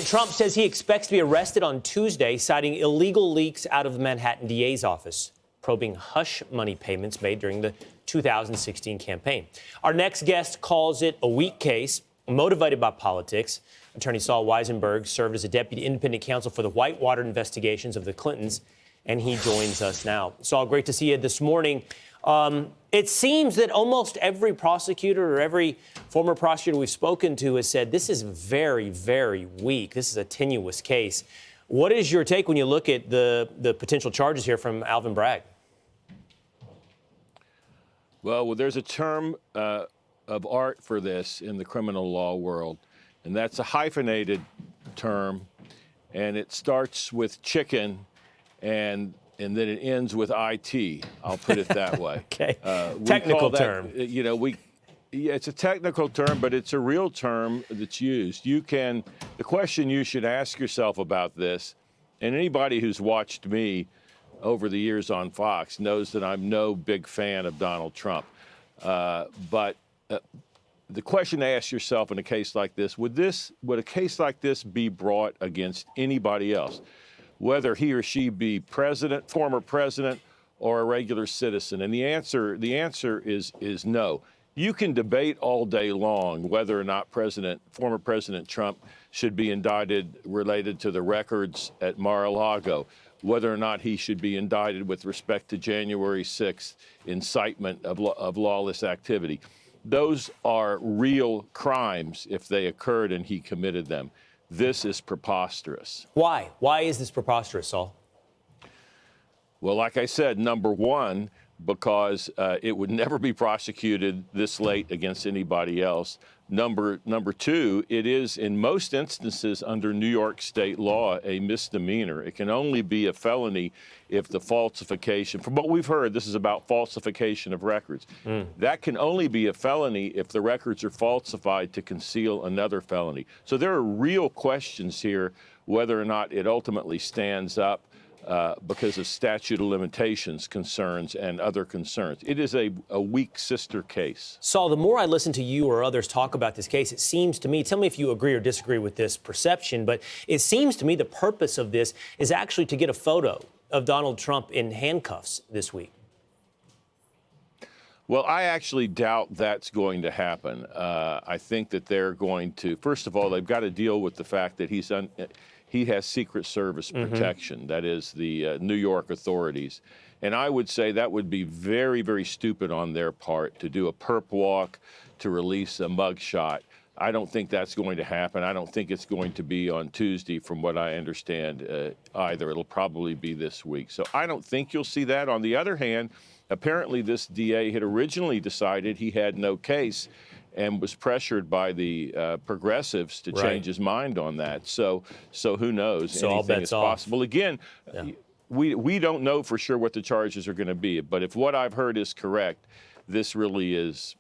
President Trump says he expects to be arrested on Tuesday, citing illegal leaks out of the Manhattan DA's office, probing hush money payments made during the 2016 campaign. Our next guest calls it a weak case, motivated by politics. Attorney Sol Wisenberg served as a deputy independent counsel for the Whitewater investigations of the Clintons, and he joins us now. Sol, great to see you this morning. It seems that almost every prosecutor or every former prosecutor we've spoken to has said this is very, very weak. This is a tenuous case. What is your take when you look at the potential charges here from Alvin Bragg? Well, there's a term of art for this in the criminal law world, and that's a hyphenated term, and it starts with chicken and then it ends with IT. I'll put it that way. Okay. Technical term. It's a technical term, but it's a real term that's used. The question you should ask yourself about this, and anybody who's watched me over the years on Fox knows that I'm no big fan of Donald Trump. But the question to ask yourself in a case like this, would a case like this be brought against anybody else, whether he or she be president, former president, or a regular citizen? And the answer is no. You can debate all day long whether or not former President Trump should be indicted related to the records at Mar-a-Lago, whether or not he should be indicted with respect to January 6th incitement of lawless activity. Those are real crimes if they occurred and he committed them. This is preposterous. Why? Why is this preposterous, Sol? Well, like I said, number one, because it would never be prosecuted this late against anybody else. Number two, it is in most instances under New York state law a misdemeanor. It can only be a felony if the falsification, from what we've heard, this is about falsification of records. That can only be a felony if the records are falsified to conceal another felony. So there are real questions here whether or not it ultimately stands up because of statute of limitations concerns and other concerns. It is a weak sister case. Sol, the more I listen to you or others talk about this case, it seems to me, tell me if you agree or disagree with this perception, but it seems to me the purpose of this is actually to get a photo of Donald Trump in handcuffs this week. Well, I actually doubt that's going to happen. I think that they're going to, first of all, they've got to deal with the fact that he has Secret Service protection, that is the New York authorities. And I would say that would be very, very stupid on their part to do a perp walk, to release a mugshot. I don't think that's going to happen. I don't think it's going to be on Tuesday, from what I understand, either. It'll probably be this week. So I don't think you'll see that. On the other hand, apparently this DA had originally decided he had no case and was pressured by the progressives to change his mind on that. So who knows? So anything is possible. Again, we don't know for sure what the charges are going to be, but if what I've heard is correct, this really is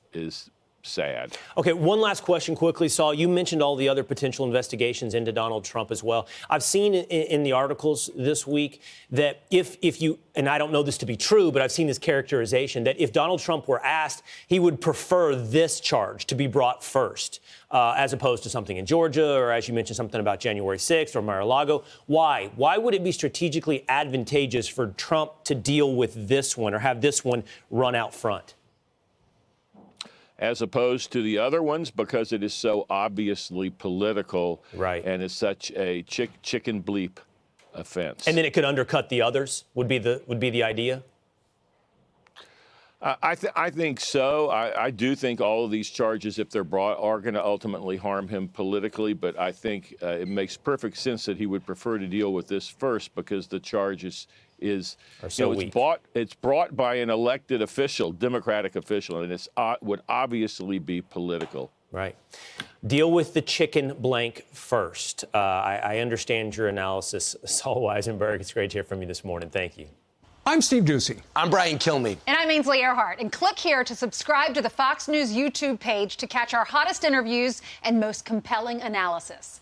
sad. Okay, one last question quickly, Sol. You mentioned all the other potential investigations into Donald Trump as well. I've seen in the articles this week that if you, and I don't know this to be true, but I've seen this characterization that if Donald Trump were asked, he would prefer this charge to be brought first, as opposed to something in Georgia, or as you mentioned, something about January 6th or Mar-a-Lago. Why? Why would it be strategically advantageous for Trump to deal with this one or have this one run out front? As opposed to the other ones, because it is so obviously political, and is such a chicken bleep offense. And then it could undercut the others, would be the idea? I think so. I do think all of these charges, if they're brought, are going to ultimately harm him politically. But I think it makes perfect sense that he would prefer to deal with this first, because the charges it's brought by an elected official, Democratic official, and it would obviously be political. Right. Deal with the chicken blank first. I understand your analysis, Sol Wisenberg. It's great to hear from you this morning. Thank you. I'm Steve Ducey. I'm Brian Kilmeade. And I'm Ainsley Earhart. And click here to subscribe to the Fox News YouTube page to catch our hottest interviews and most compelling analysis.